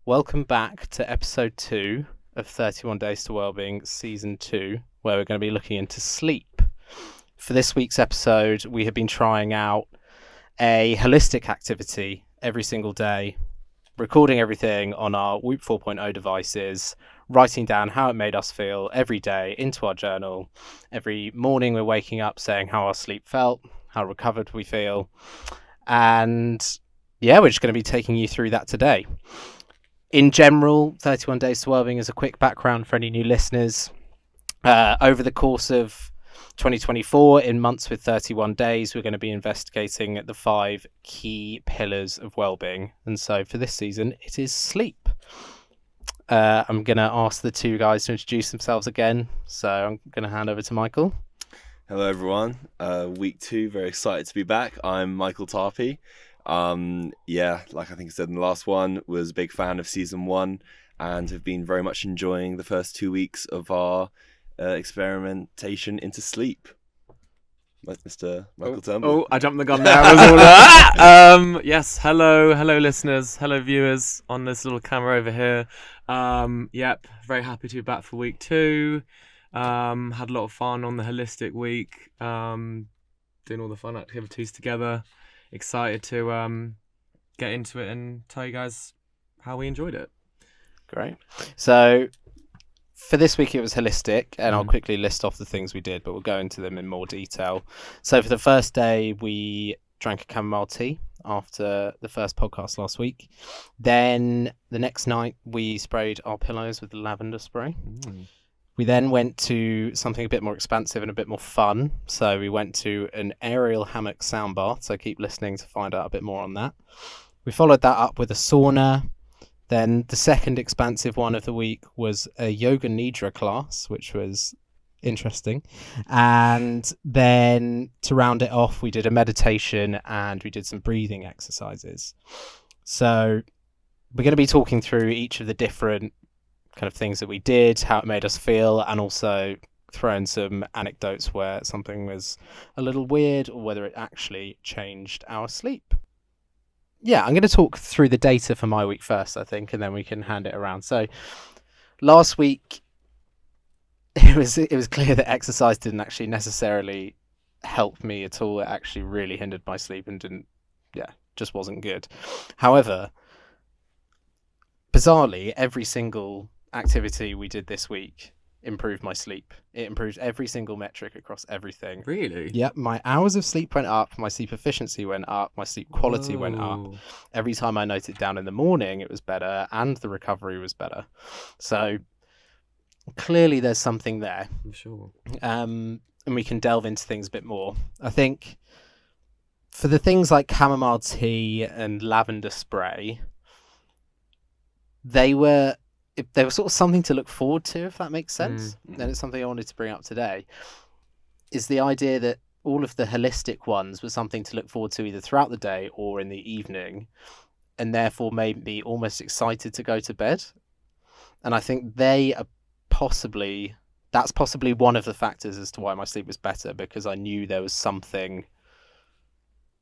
Welcome back to episode 2 of 31 Days to Wellbeing, season 2, where we're going to be looking into sleep. For this week's episode, we have been trying out a holistic activity every single day, recording everything on our Whoop 4.0 devices, writing down how it made us feel every day into our journal. Every morning we're waking up saying how our sleep felt, how recovered we feel, and yeah, we're just going to be taking you through that today. In general, 31 Days to Wellbeing is a quick background for any new listeners. Over the course of 2024, in months with 31 days, we're going to be investigating the 5 key pillars of wellbeing. And so for this season, it is sleep. I'm going to ask the two guys to introduce themselves again. So I'm going to hand over to Michael. Hello, everyone. Week 2, very excited to be back. I'm Michael Tarpey. Like I think I said in the last one, was a big fan of season 1 and have been very much enjoying the first 2 weeks of our experimentation into sleep. Mr. Michael Turnbull. I jumped the gun there. I was all yes, hello listeners, hello viewers on this little camera over here. Very happy to be back for week 2. Had a lot of fun on the holistic week, doing all the fun activities together. Excited to get into it and tell you guys how we enjoyed it. Great. So for this week it was holistic, and I'll quickly list off the things we did, but we'll go into them in more detail. So for the first day we drank a chamomile tea after the first podcast last week. Then the next night we sprayed our pillows with the lavender spray. We then went to something a bit more expansive and a bit more fun. So we went to an aerial hammock sound bath. So keep listening to find out a bit more on that. We followed that up with a sauna. Then the second expansive one of the week was a yoga Nidra class, which was interesting. And then to round it off, we did a meditation and we did some breathing exercises. So we're going to be talking through each of the different kind of things that we did, how it made us feel, and also throw in some anecdotes where something was a little weird or whether it actually changed our sleep. Yeah, I'm going to talk through the data for my week first, I think, and then we can hand it around. So last week, it was clear that exercise didn't actually necessarily help me at all. It actually really hindered my sleep and just wasn't good. However, bizarrely, every single activity we did this week improved my sleep. It improved every single metric across everything. Really? Yep, my hours of sleep went up, my sleep efficiency went up, my sleep quality went up. Every time I noted down in the morning, it was better, and the recovery was better. So clearly there's something there. I'm sure. And we can delve into things a bit more. I think for the things like chamomile tea and lavender spray, they were sort of something to look forward to, if that makes sense. And it's something I wanted to bring up today, is the idea that all of the holistic ones were something to look forward to either throughout the day or in the evening, and therefore made me almost excited to go to bed. And I think that's possibly one of the factors as to why my sleep was better, because I knew there was something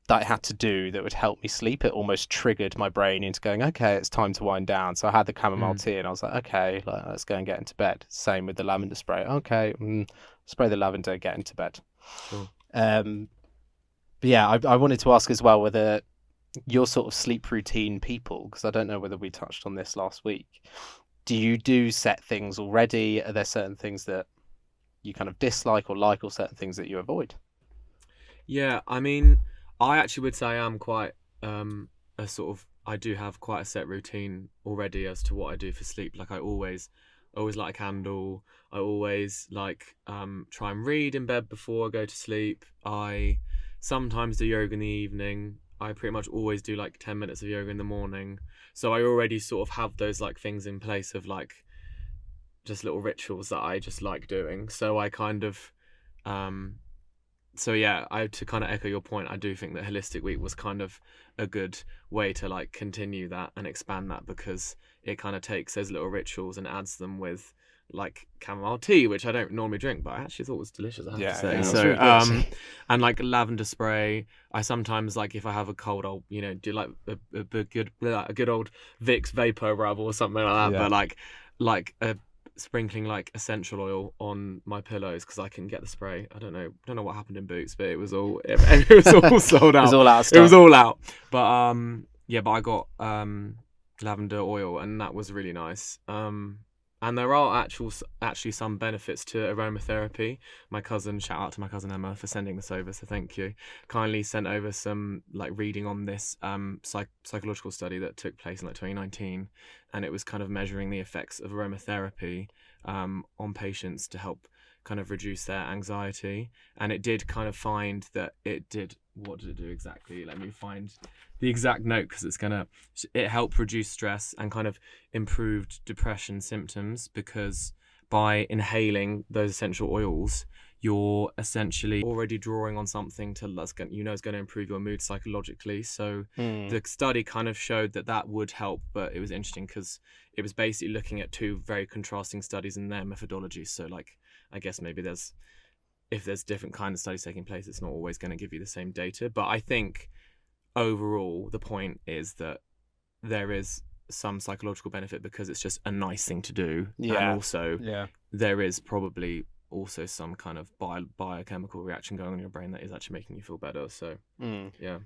that I had to do that would help me sleep. It almost triggered my brain into going, okay, it's time to wind down. So I had the chamomile tea and I was like, okay, let's go and get into bed. Same with the lavender spray. Okay, spray the lavender, get into bed. Sure. But yeah, I wanted to ask as well whether you're sort of sleep routine people, because I don't know whether we touched on this last week. Do you do set things already? Are there certain things that you kind of dislike or like, or certain things that you avoid? Yeah, I mean, I actually would say I am quite I do have quite a set routine already as to what I do for sleep. Like I always light a candle. I always try and read in bed before I go to sleep. I sometimes do yoga in the evening. I pretty much always do 10 minutes of yoga in the morning. So I already sort of have those things in place of just little rituals that I just like doing. So I kind of to kind of echo your point, I do think that Holistic Week was kind of a good way to continue that and expand that, because it kind of takes those little rituals and adds them with like chamomile tea, which I don't normally drink, but I actually thought was delicious, I have to say. Yeah, So really good. and like lavender spray. I sometimes, like, if I have a cold, I'll do like a good old Vicks vapor rub or something like that. Yeah. But like a sprinkling like essential oil on my pillows because I can get the spray. I don't know what happened in Boots, but it was all sold out. It was all out of It was stock. all out. But but I got lavender oil, and that was really nice. And there are actually some benefits to aromatherapy. My cousin, shout out to my cousin Emma for sending this over, so thank you. Kindly sent over some like reading on this psychological study that took place in like 2019, and it was kind of measuring the effects of aromatherapy on patients to help kind of reduce their anxiety. And it did kind of find that what did it do exactly? Let me find the exact note, because it helped reduce stress and kind of improved depression symptoms, because by inhaling those essential oils, you're essentially already drawing on something that's going to improve your mood psychologically. So the study kind of showed that would help, but it was interesting because it was basically looking at two very contrasting studies in their methodology. So like, I guess maybe if there's different kind of studies taking place, it's not always going to give you the same data. But I think overall, the point is that there is some psychological benefit because it's just a nice thing to do. Yeah. And also, Yeah. there is probably also some kind of biochemical reaction going on in your brain that is actually making you feel better. So, yeah.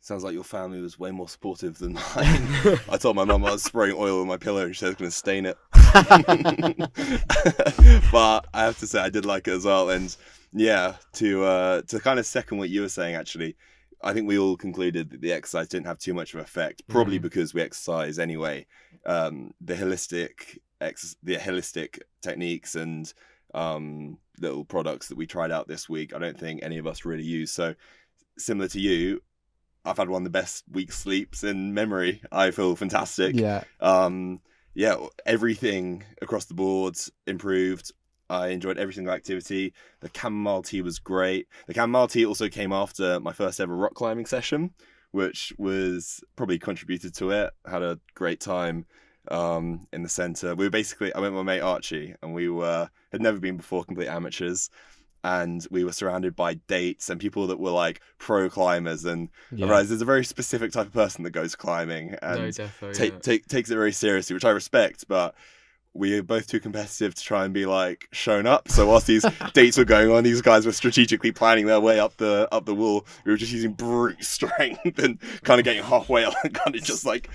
Sounds like your family was way more supportive than mine. I told my mum I was spraying oil on my pillow and she said I was going to stain it. But I have to say I did like it as well. And yeah, to kind of second what you were saying, actually, I think we all concluded that the exercise didn't have too much of an effect, probably because we exercise anyway. The holistic techniques and little products that we tried out this week, I don't think any of us really use. So similar to you, I've had one of the best week's sleeps in memory. I feel fantastic. Yeah. Everything across the board improved. I enjoyed every single activity. The chamomile tea was great. The chamomile tea also came after my first ever rock climbing session, which was probably contributed to it. Had a great time in the centre. I went with my mate Archie, and we had never been before, complete amateurs. And we were surrounded by dates and people that were like pro climbers, and I realized there's a very specific type of person that goes climbing and takes it very seriously, which I respect, but we were both too competitive to try and be like shown up. So whilst these dates were going on, these guys were strategically planning their way up the wall. We were just using brute strength and kind of getting halfway up and kind of just like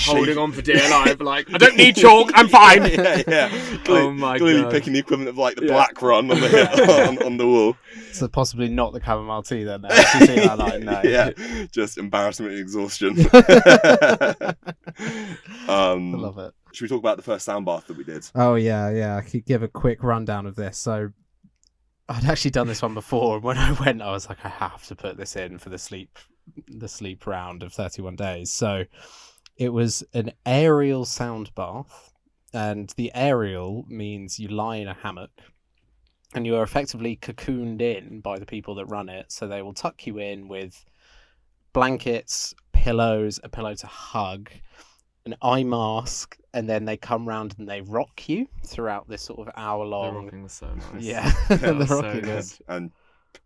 holding on for dear life, like, I don't need chalk, I'm fine. yeah. Clearly picking the equivalent of like the black run on the on the wall. So possibly not the chamomile tea then. No. You see that, like, no. Yeah, just embarrassment and exhaustion. I love it. Should we talk about the first sound bath that we did? Oh yeah. I could give a quick rundown of this. So I'd actually done this one before, and when I went, I was like, I have to put this in for the sleep round of 31 days. So it was an aerial sound bath, and the aerial means you lie in a hammock and you are effectively cocooned in by the people that run it. So they will tuck you in with blankets, pillows, a pillow to hug, an eye mask, and then they come round and they rock you throughout this sort of hour-long... The rocking was so nice. Yeah, the rocking so is... And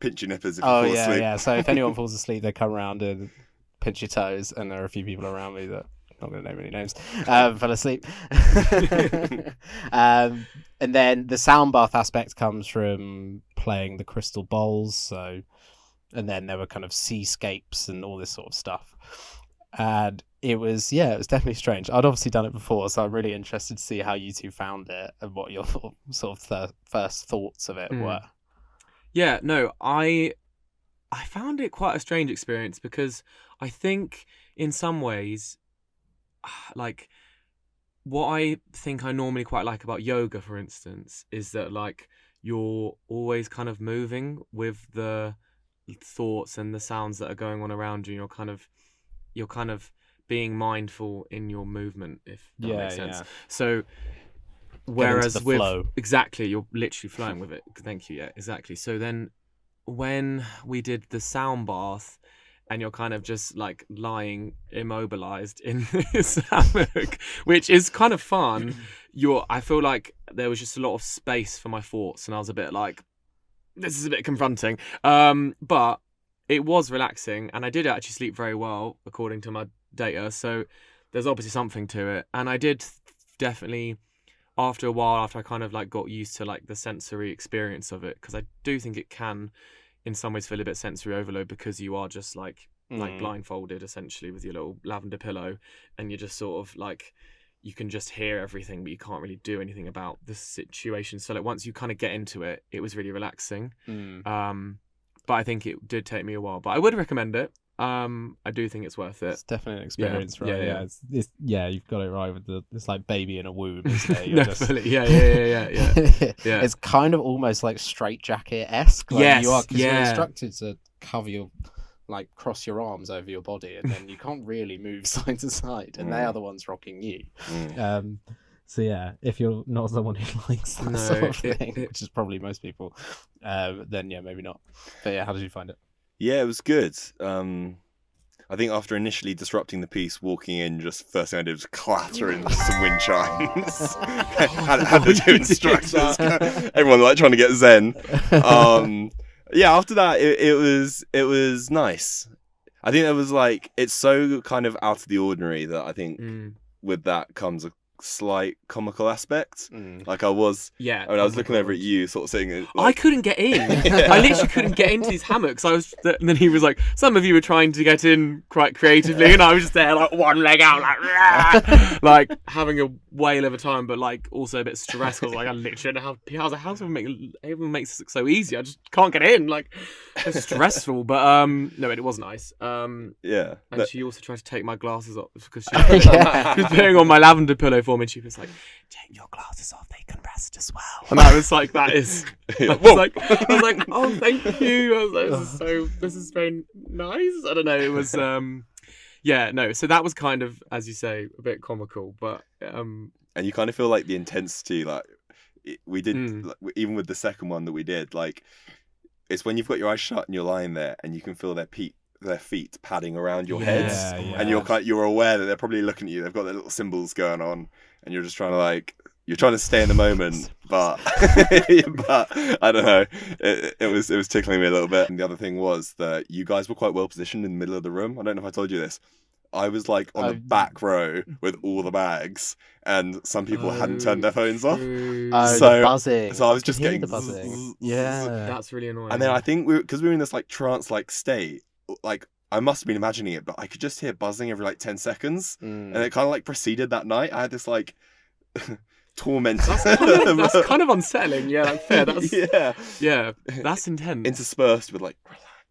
pinch your nippers if you fall asleep. Yeah. So if anyone falls asleep, they come round and pinch your toes, and there are a few people around me that... I'm not going to name any names. Fell asleep. And then the sound bath aspect comes from playing the crystal bowls. So, and then there were kind of seascapes and all this sort of stuff. And it was definitely strange. I'd obviously done it before, so I'm really interested to see how you two found it and what your sort of first thoughts of it were. Yeah, no, I found it quite a strange experience because I think in some ways, like, what I think I normally quite like about yoga, for instance, is that like you're always kind of moving with the thoughts and the sounds that are going on around you. You're kind of being mindful in your movement, if that makes sense. Yeah. So whereas with flow. Exactly, you're literally flowing with it. Thank you. Yeah, exactly. So then when we did the sound bath, and you're kind of just like lying immobilized in this hammock, which is kind of fun. I feel like there was just a lot of space for my thoughts, and I was a bit like, this is a bit confronting. But it was relaxing, and I did actually sleep very well according to my data. So there's obviously something to it, and I did definitely, after a while, after I kind of like got used to like the sensory experience of it, because I do think it can in some ways feel a bit sensory overload, because you are just like blindfolded essentially with your little lavender pillow, and you're just sort of like, you can just hear everything, but you can't really do anything about the situation. So like once you kind of get into it, it was really relaxing. But I think it did take me a while, but I would recommend it. I do think it's worth it. It's definitely an experience, right? Yeah. It's you've got it right with it's like baby in a womb, isn't it? You're Definitely. Yeah. Yeah. It's kind of almost like straitjacket-esque. Like Yes, you are, because you're yeah. instructed to cover your, like, cross your arms over your body, and then you can't really move side to side, and they are the ones rocking you. So yeah, if you're not someone who likes that sort of thing, which is probably most people, then yeah, maybe not. But yeah, how did you find it? Yeah, it was good. I think after initially disrupting the piece, walking in, just first thing I did was clatter into some wind chimes. had the two instructors, everyone like trying to get zen. Yeah, after that, it was nice. I think it was like, it's so kind of out of the ordinary that I think with that comes a slight comical aspect. Like I was looking over at you, sort of saying, like, I couldn't get in. I literally couldn't get into these hammocks. And then he was like, some of you were trying to get in quite creatively, and I was just there like one leg out, like like having a whale of a time, but like also a bit stressed, because like I literally don't have how does everyone makes this look so easy? I just can't get in. Like it's stressful. But no, it was nice. And she also tried to take my glasses off, because she was putting on my lavender pillow for me, and she was like, take your glasses off, they can rest as well. And I was like, that is I was like, oh, thank you. I was like, this is very nice. I don't know, it was so that was kind of, as you say, a bit comical, but and you kind of feel like the intensity, like we did, like, even with the second one that we did, like it's when you've got your eyes shut and you're lying there and you can feel their feet padding around your heads, and you're aware that they're probably looking at you. They've got their little symbols going on, and you're just trying to stay in the moment, but but I don't know. It was tickling me a little bit. And the other thing was that you guys were quite well positioned in the middle of the room. I don't know if I told you this. I was like on the back row with all the bags, and some people hadn't turned their phones off. The buzzing. So I was just getting the buzzing. Yeah, that's really annoying. And then I think because we were in this like trance-like state, like I must have been imagining it, but I could just hear buzzing every like 10 seconds, and it kind of like proceeded that night. I had this like tormenting. That's kind of unsettling. Yeah, like fair. That's yeah, that's intense. Interspersed with like,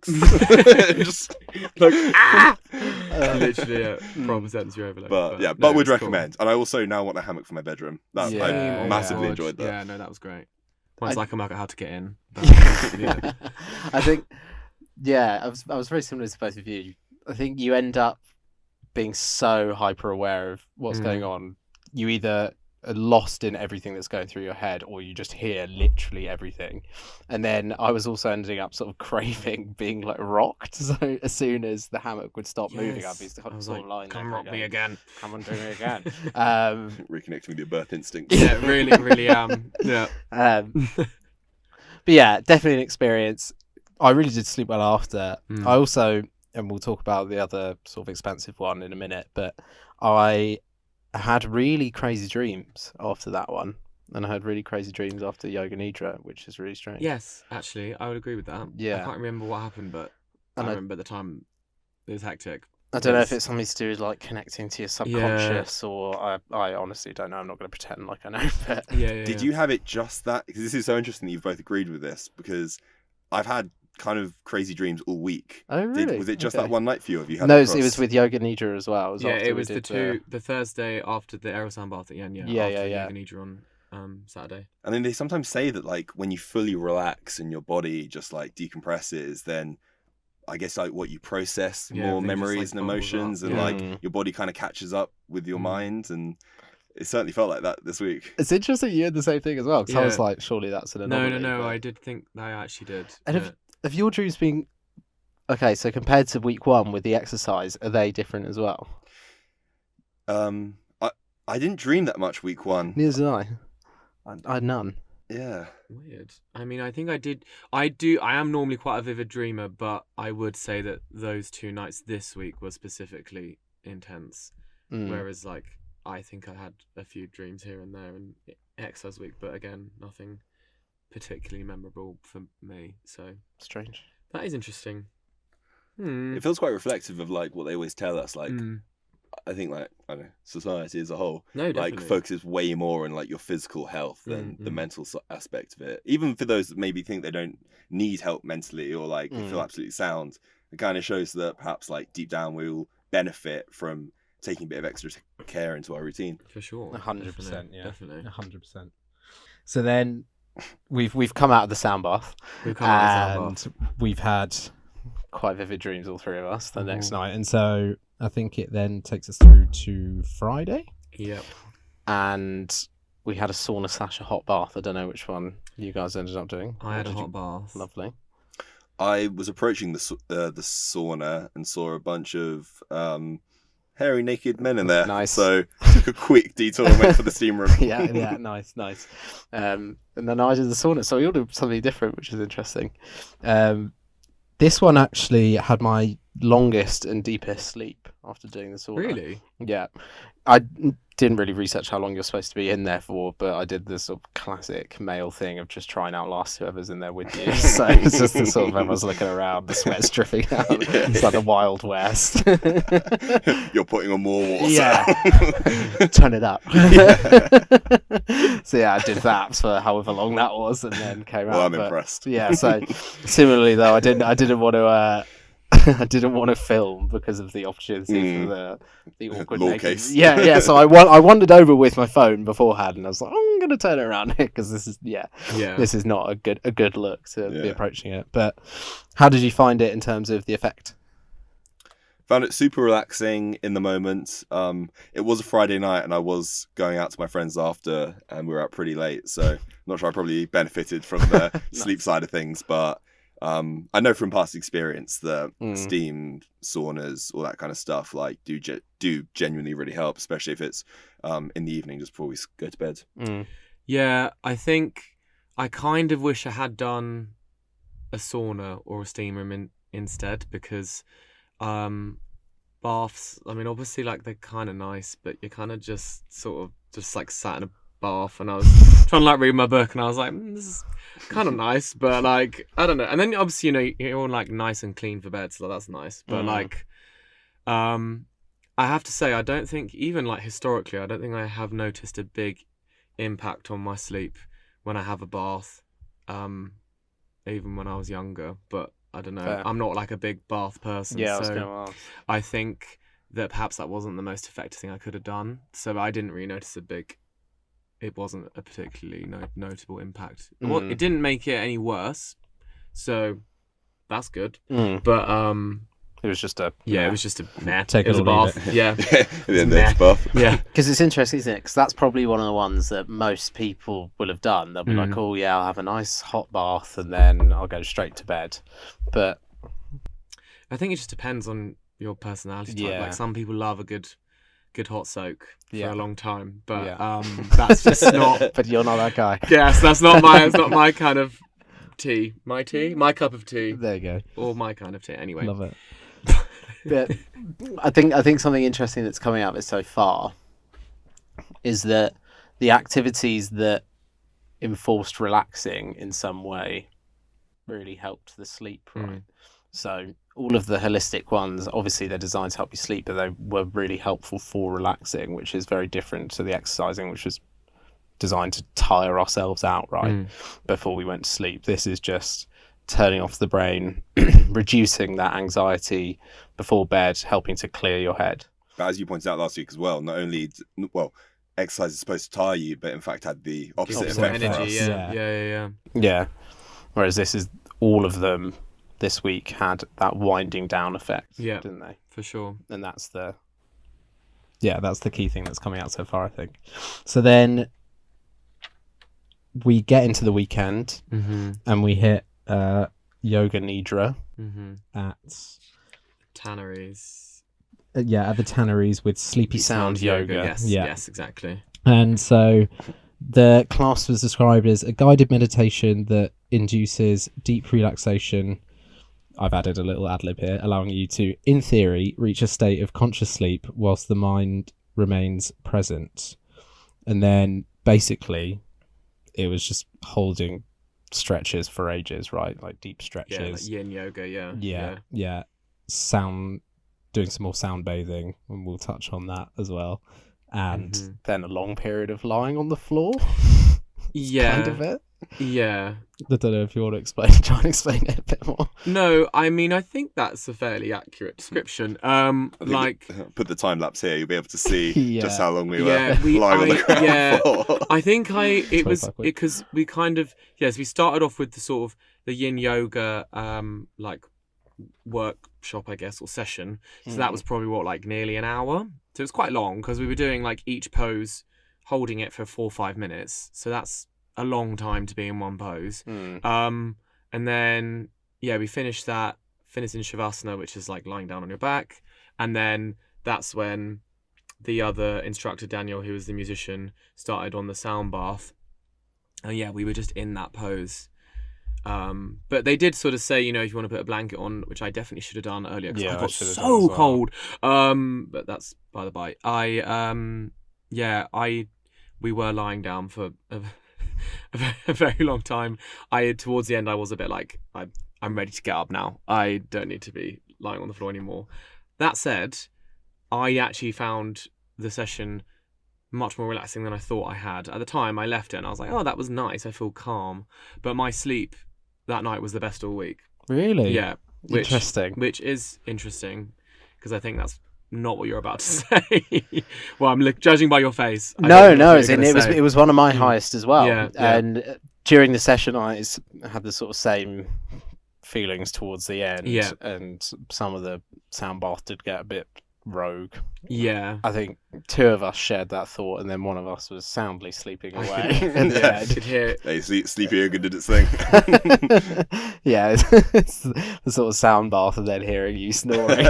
relax. Just like literally proper sensory overload. But would recommend. Cool. And I also now want a hammock for my bedroom. I massively enjoyed that. Yeah, no, that was great. Once I come back at how to get in. I think I was very similar to both of you. I think you end up being so hyper aware of what's going on. You either are lost in everything that's going through your head, or you just hear literally everything. And then I was also ending up sort of craving being like rocked. So as soon as the hammock would stop moving, I'd be sort of lying there. Come rock me again. Come on, do me again. Reconnecting with your birth instinct. Yeah, really yeah. But yeah, definitely an experience. I really did sleep well after. I also, and we'll talk about the other sort of expensive one in a minute, but I had really crazy dreams after that one, and I had really crazy dreams after Yoga Nidra, which is really strange. Yes, actually, I would agree with that. Yeah, I can't remember what happened, but I remember at the time it was hectic. I don't know if it's something to do with like connecting to your subconscious, or I honestly don't know. I'm not going to pretend like I know. But did you have it just that? Because this is so interesting that you've both agreed with this, because I've had kind of crazy dreams all week. Oh, really? Was it just that one night for you? Have you had no, it was with Yoga Nidra as well. It was the Thursday after the aerosol bath at Yin Yoga. Yoga Nidra on Saturday. And then they sometimes say that like when you fully relax and your body just like decompresses, then I guess like what you process more memories just, like, and emotions, and like your body kind of catches up with your mind, and it certainly felt like that this week. It's interesting you had the same thing as well, because I was like, surely that's an anomaly. No, but I did think I actually did. And have your dreams been okay? So compared to week one with the exercise, are they different as well? I I didn't dream that much week 1. Neither did I. I had none. Yeah. Weird. I mean, I think I did. I am normally quite a vivid dreamer, but I would say that those 2 nights this week were specifically intense. Whereas, like, I think I had a few dreams here and there in exercise week, but again, nothing particularly memorable for me. So Strange. that is interesting. It feels quite reflective of like what they always tell us. Like, I think like I don't know, society as a whole, No, definitely. like focuses way more on like your physical health than the mental aspect of it. Even for those that maybe think they don't need help mentally or like they feel absolutely sound, it kind of shows that perhaps like deep down we all benefit from taking a bit of extra care into our routine. For sure. 100%. Yeah. Definitely. 100%. So then we've come out of the sound bath. We've had quite vivid dreams, all 3 of us, the next night, and so I think it then takes us through to Friday. Yep. And we had a sauna / a hot bath. I don't know which one you guys ended up doing. I had a hot bath. Lovely. I was approaching the sauna and saw a bunch of hairy naked men in there. Nice. So took a quick detour and went for the steam room. yeah, nice. And then I did the sauna, so we all did something different, which is interesting. This one actually had my longest and deepest sleep after doing the sauna. Really? Yeah. I didn't really research how long you're supposed to be in there for, but I did this sort of classic male thing of just trying out last whoever's in there with you. So it's just the sort of everyone's looking around, the sweat's dripping out. It's like the Wild West. You're putting on more water. Yeah. Turn it up. So yeah, I did that for however long that was, and then came out. Well, I'm impressed. Yeah. So similarly though, I didn't want to. I didn't want to film because of the opportunity for the awkward Law naked. case. Yeah. So I wandered over with my phone beforehand, and I was like, I'm going to turn it around here because this is this is not a good look to be approaching it. But how did you find it in terms of the effect? Found it super relaxing in the moment. It was a Friday night, and I was going out to my friends after, and we were out pretty late. So I'm not sure I probably benefited from the sleep side of things, but. I know from past experience that steam saunas, all that kind of stuff, like do genuinely really help, especially if it's in the evening just before we go to bed. Yeah, I think I kind of wish I had done a sauna or a steam room instead, because baths, I mean, obviously, like, they're kind of nice, but you're kind of just sort of just like sat in a bath, and I was trying to like read my book, and I was like, this is kind of nice, but like, I don't know. And then obviously, you know, you're all like nice and clean for bed, so that's nice. But like, I have to say, I don't think, even like historically, I don't think I have noticed a big impact on my sleep when I have a bath, even when I was younger. But I don't know. Fair. I'm not like a big bath person. Yeah, so I was going to ask. I think that perhaps that wasn't the most effective thing I could have done. So I didn't really notice it wasn't a particularly notable impact. Well, it didn't make it any worse, so that's good. But it was just a it was just a meh. Take it was it a or leave bath. it. Yeah, The next bath. yeah. Because it's interesting, isn't it? Because that's probably one of the ones that most people will have done. They'll be like, oh yeah, I'll have a nice hot bath and then I'll go straight to bed. But I think it just depends on your personality type. Yeah. Like, some people love a good hot soak for a long time, but that's just not. But you're not that guy. Yes, that's not my. It's not my kind of tea. My cup of tea, There you go. or my kind of tea. Anyway, Love it. But I think something interesting that's coming out of it so far is that the activities that enforced relaxing in some way really helped the sleep, right? So all of the holistic ones, obviously they're designed to help you sleep, but they were really helpful for relaxing, which is very different to the exercising, which was designed to tire ourselves out, right, before we went to sleep. This is just turning off the brain, reducing that anxiety before bed, helping to clear your head. But as you pointed out last week as well, not only exercise is supposed to tire you, but in fact had the opposite effect for energy. us. Yeah. Whereas this is, all of them this week had that winding down effect, didn't they? For sure. And that's the key thing that's coming out so far, I think. So then we get into the weekend and we hit Yoga Nidra at Tanneries. at the tanneries with Sleepy Sound Yoga. Yes, Yeah. yes, exactly. And so the class was described as a guided meditation that induces deep relaxation. I've added a little ad lib here, allowing you to, in theory, reach a state of conscious sleep whilst the mind remains present. And then basically it was just holding stretches for ages, right? Like deep stretches. Yeah, like Yin Yoga, Yeah. Sound, doing some more sound bathing, and we'll touch on that as well. And then a long period of lying on the floor. Yeah. Kind of it. Yeah. I don't know if you want to try and explain it a bit more. No, I mean, I think that's a fairly accurate description. Put the time lapse here, you'll be able to see just how long we were lying on the ground for. I think it was because we kind of, we started off with the sort of the Yin Yoga like workshop, I guess, or session. So that was probably like nearly an hour. So it was quite long because we were doing like each pose, holding it for 4 or 5 minutes. So that's a long time to be in one pose. And then we finished in Shavasana, which is like lying down on your back. And then that's when the other instructor, Daniel, who was the musician, started on the sound bath. And we were just in that pose. But they did sort of say, if you want to put a blanket on, which I definitely should have done earlier because I got so cold. But that's by the by. We were lying down for a very long time. Towards the end, I was a bit like, I'm ready to get up now. I don't need to be lying on the floor anymore. That said, I actually found the session much more relaxing than I thought I had. At the time, I left it and I was like, oh, that was nice. I feel calm. But my sleep that night was the best all week. Really? Yeah. Interesting. Which is interesting because I think that's not what you're about to say. Well, I'm judging by your face. It was one of my highest as well. Yeah. And during the session, I had the sort of same feelings towards the end. Yeah. And some of the sound bath did get a bit rogue. Yeah. I think 2 of us shared that thought, and then one of us was soundly sleeping away. I could hear it. Hey, Sleepy Yoga did its thing. It's the sort of sound bath, and then hearing you snoring.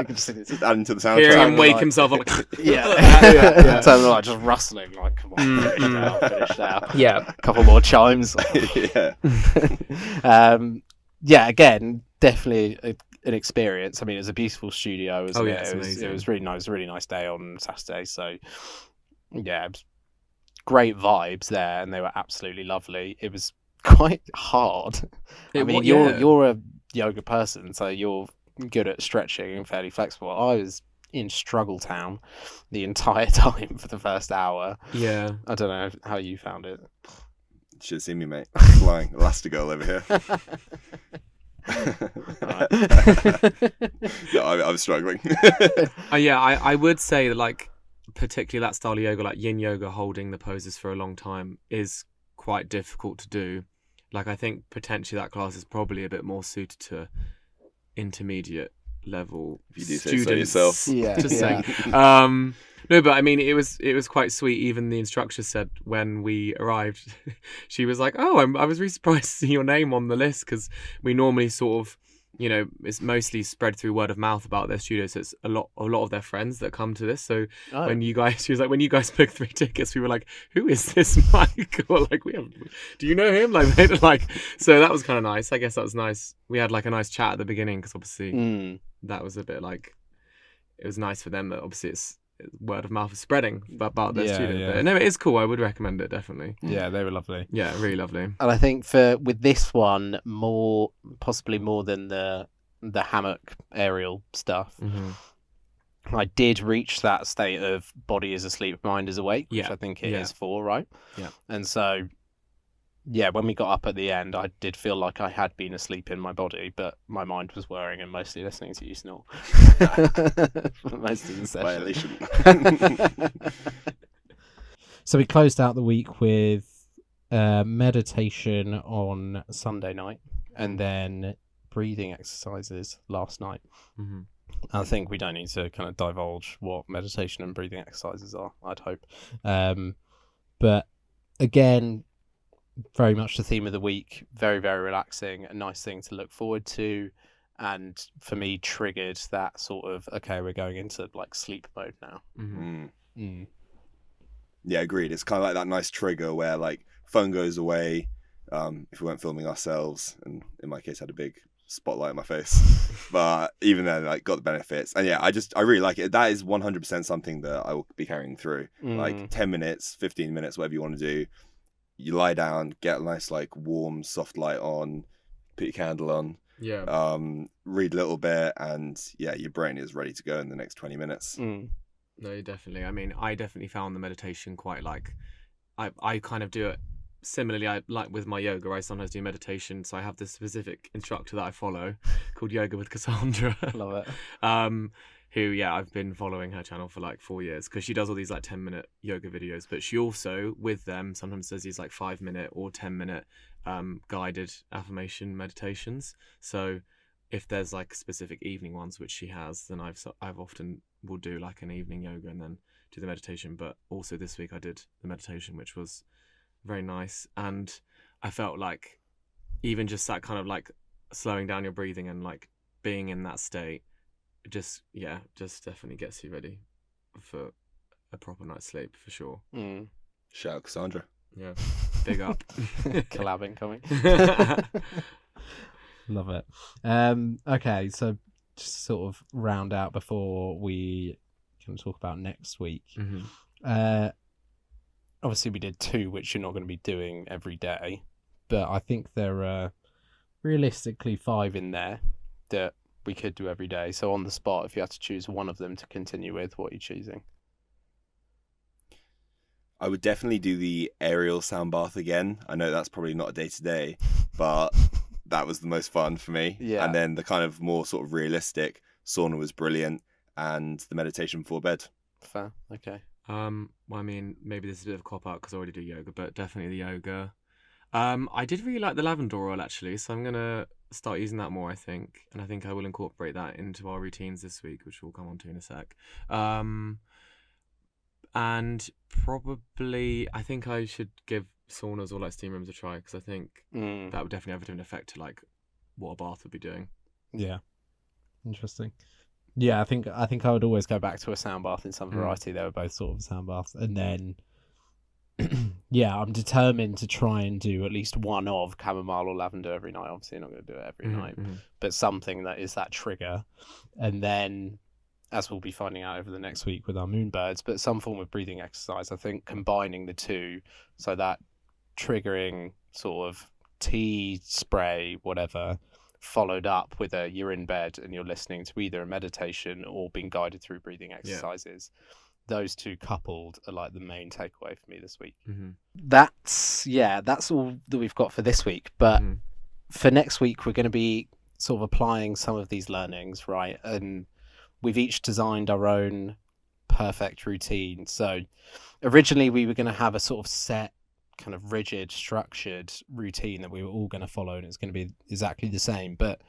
Just adding to the soundtrack. Hearing him wake himself up. Yeah. So like just rustling, like, come on, finish now. Yeah. A couple more chimes. Again, definitely an experience. I mean, it was a beautiful studio, wasn't it? It was really nice. Really nice day on Saturday. So it was great vibes there, and they were absolutely lovely. It was quite hard. You're a yoga person, so you're good at stretching and fairly flexible. I was in struggle town the entire time for the first hour. Yeah. I don't know how you found it. You should have seen me, mate. Flying Elastigirl over here. No, I was struggling. I would say that, like, particularly that style of yoga, like Yin Yoga, holding the poses for a long time is quite difficult to do. Like, I think potentially that class is probably a bit more suited to intermediate level if you do students. Say so yourself. Yeah, just saying. No, but I mean, it was quite sweet. Even the instructor said when we arrived, she was like, "Oh, I was really surprised to see your name on the list because we normally sort of, it's mostly spread through word of mouth about their studio. So it's a lot of their friends that come to this. So when you guys booked 3 tickets, we were like, who is this Michael? Like, do you know him? Like, so that was kind of nice. I guess that was nice. We had like a nice chat at the beginning because obviously that was a bit like, it was nice for them that obviously word of mouth is spreading about their student. Yeah. But no, it is cool. I would recommend it, definitely. Yeah, they were lovely. Yeah, really lovely. And I think with this one, possibly more than the hammock aerial stuff, I did reach that state of body is asleep, mind is awake, which I think it is for, right? Yeah. And so, when we got up at the end, I did feel like I had been asleep in my body, but my mind was whirring and mostly listening to you snore. For most of the session. So we closed out the week with meditation on Sunday night, and then breathing exercises last night. Mm-hmm. I think we don't need to kind of divulge what meditation and breathing exercises are, I'd hope. But again, very much the theme of the week, very, very relaxing, a nice thing to look forward to. and for me triggered that sort of, okay, we're going into like sleep mode now. Yeah, agreed. It's kind of like that nice trigger where like phone goes away, if we weren't filming ourselves, and in my case had a big spotlight on my face, but even then like got the benefits. And yeah, I really like it. That is 100% something that I will be carrying through. Like 10 minutes, 15 minutes, whatever you want to do. You lie down, get a nice like warm soft light on, put your candle on, read a little bit, and yeah, your brain is ready to go in the next 20 minutes. No, definitely. I mean, I definitely found the meditation quite like, I kind of do it similarly. I like with my yoga, I sometimes do meditation. So I have this specific instructor that I follow called Yoga with Cassandra. Love it. Who, yeah, I've been following her channel for like 4 years because she does all these like 10-minute yoga videos. But she also, with them, sometimes does these like 5-minute or 10-minute guided affirmation meditations. So if there's like specific evening ones which she has, then I've often will do like an evening yoga and then do the meditation. But also this week I did the meditation, which was very nice, and I felt like even just that kind of like slowing down your breathing and like being in that state just definitely gets you ready for a proper night's sleep for sure. Shout out Cassandra. Yeah, big up. Collabing coming. Love it. Okay, so just sort of round out before we can talk about next week. Obviously we did 2, which you're not going to be doing every day, but I think there are realistically 5 in there that we could do every day. So on the spot, if you had to choose one of them to continue with, what are you choosing? I would definitely do the aerial sound bath again. I know that's probably not a day-to-day, but that was the most fun for me. Yeah. And then the kind of more sort of realistic sauna was brilliant, and the meditation before bed. Fair. Okay. Well, I mean, maybe this is a bit of a cop-out because I already do yoga, but definitely the yoga. I did really like the lavender oil, actually, so I'm going to start using that more, I think. And I think I will incorporate that into our routines this week, which we'll come on to in a sec. And probably, I think I should give saunas or like steam rooms a try, because I think that would definitely have an effect to like what a bath would be doing. Yeah. Interesting. Yeah, I think I would always go back to a sound bath in some variety. They were both sort of sound baths. And then, yeah, I'm determined to try and do at least one of chamomile or lavender every night. Obviously, I'm not going to do it every night, but something that is that trigger. And then, as we'll be finding out over the next week with our Moonbirds, but some form of breathing exercise. I think combining the two, so that triggering sort of tea, spray, whatever, followed up with you're in bed and you're listening to either a meditation or being guided through breathing exercises. Those two coupled are like the main takeaway for me this week. That's all that we've got for this week. But for next week, we're going to be sort of applying some of these learnings, right? And we've each designed our own perfect routine. So originally we were going to have a sort of set, kind of rigid, structured routine that we were all going to follow, and it's going to be exactly the same. But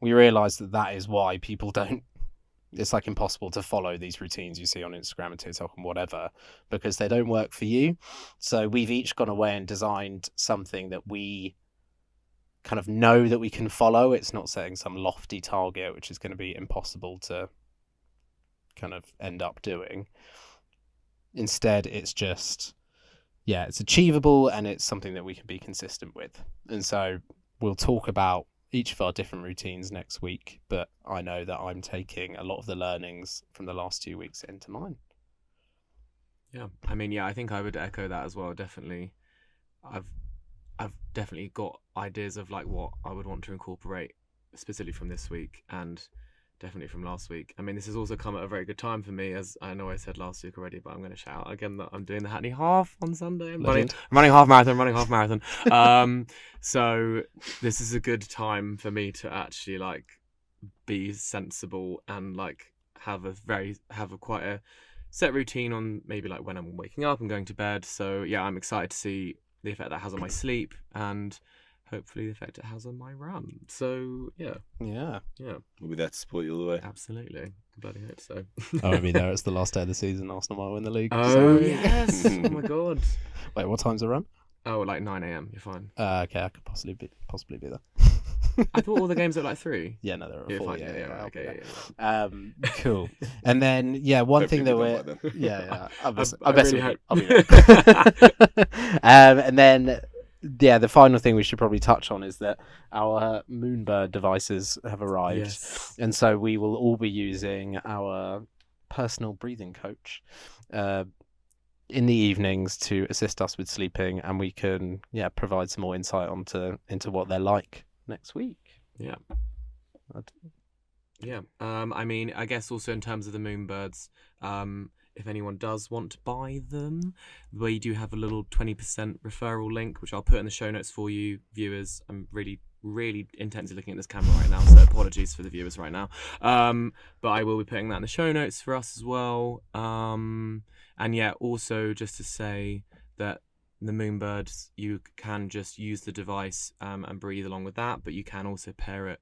we realized that is why people don't, it's like impossible to follow these routines you see on Instagram and TikTok and whatever, because they don't work for you. So we've each gone away and designed something that we kind of know that we can follow. It's not setting some lofty target which is going to be impossible to kind of end up doing. Instead, it's just, it's achievable, and it's something that we can be consistent with. And so we'll talk about each of our different routines next week, but I know that I'm taking a lot of the learnings from the last 2 weeks into mine. Yeah, I mean, I think I would echo that as well. Definitely, I've definitely got ideas of like what I would want to incorporate specifically from this week and definitely from last week. I mean, this has also come at a very good time for me, as I know I said last week already, but I'm going to shout out again that I'm doing the Hackney Half on Sunday. I'm running half marathon. So this is a good time for me to actually like be sensible and like have quite a set routine on maybe like when I'm waking up and going to bed. So yeah, I'm excited to see the effect that has on my sleep and hopefully the effect it has on my run. So yeah. We'll be there to support you all the way. Absolutely. Bloody hope so. I won't be there. It's the last day of the season. Arsenal might win the league. Oh yes. Oh my god. Wait, what time's the run? Oh, like 9 a.m. You're fine. Okay, I could possibly be there. I thought all the games are like 3. Yeah, no, there are Yeah, 4. fine. Yeah, Yeah, yeah, right, okay, yeah. yeah. Cool. And then one Hopefully thing that we're we're done by then. yeah, I'll I mess really with hope. I'll be back. And then the final thing we should probably touch on is that our Moonbird devices have arrived, Yes. and so we will all be using our personal breathing coach in the evenings to assist us with sleeping, and we can provide some more insight into what they're like next week. Yeah. Yeah. I mean, I guess also in terms of the Moonbirds, if anyone does want to buy them, we do have a little 20% referral link, which I'll put in the show notes for you viewers. I'm really, really intensely looking at this camera right now, so apologies for the viewers right now. But I will be putting that in the show notes for us as well. And yeah, also just to say that the Moonbirds, you can just use the device and breathe along with that, but you can also pair it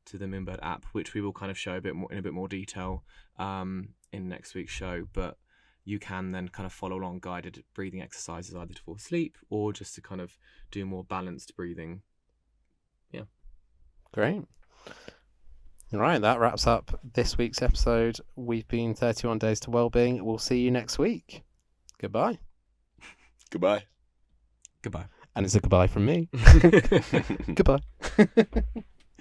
to the Moonbird app, which we will kind of show in a bit more detail in next week's show. But you can then kind of follow along guided breathing exercises either to fall asleep or just to kind of do more balanced breathing. Yeah. Great. All right, that wraps up this week's episode. We've been 31 Days to Wellbeing. We'll see you next week. Goodbye. Goodbye. Goodbye. And it's a goodbye from me. Goodbye.